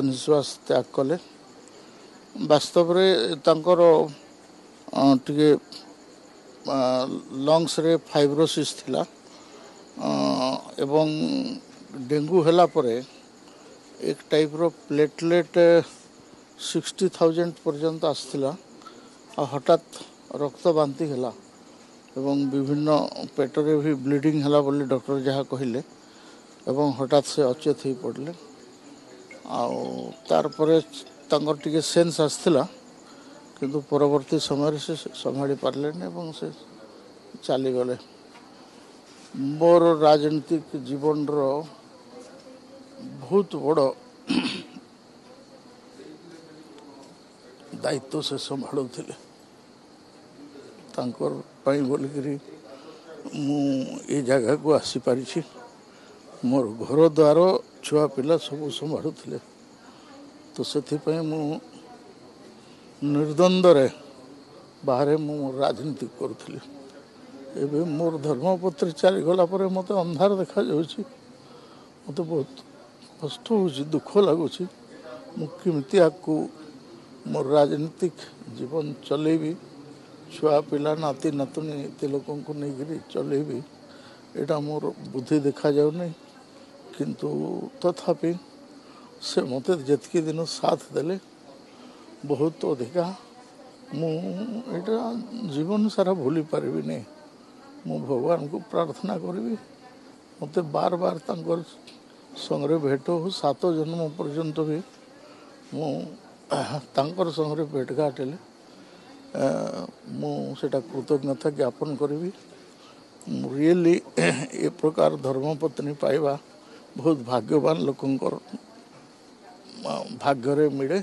निश्वास त्याग कले वास्तव टे लंग्स रे फाइब्रोसिस थिला एवं डेंगू होला परे एक टाइप रो प्लेटलेट 60,000 पर्यंत आसथिला हठात रक्त बांति होला एवं विभिन्न पेटरे भी ब्लीडिंग होला बोली डॉक्टर जहाँ कहले एवं हठात से अचेत हो पड़ले तार परे तांकर टिके सेंस आसथिला किंतु परवर्ती समय से संभाली पारले एवं से चली गले। मोर राजनीतिक जीवन रो बहुत बड़ दायित्व से संभालुले तांकर पई बोलिकरी मु ए जगह को आसी पारी छी। मोर घर द्वार छुआ पिला सब संभालुले तो से मु निर्द्वंद्व बाहर मु राजनीति करुली। एबे मोर धर्मपत्र चलीगला मत अंधार देखा जाऊँगी मत बहुत कष्ट हो दुख लगुच मुमती आपको मोर राजनीतिक जीवन चलेबी छुआ पिला नाती नातुनी एत लोक नहीं चलेबी एटा मोर बुद्धि देखा जाऊ नहीं किंतु तथापि से मत जितकी दिन साथ देले बहुत अधिका मुझा जीवन सारा भूली पारि नहीं। मु भगवान को प्रार्थना करी मत बार बार संगे भेट हो 7 जन्म पर्यंत भी मुझर संगे भेटघाट हेले मुझा कृतज्ञता ज्ञापन करी रियली ए प्रकार धर्मपत्नी पाइबा बहुत भाग्यवान लोकंकर भाग्य मिले।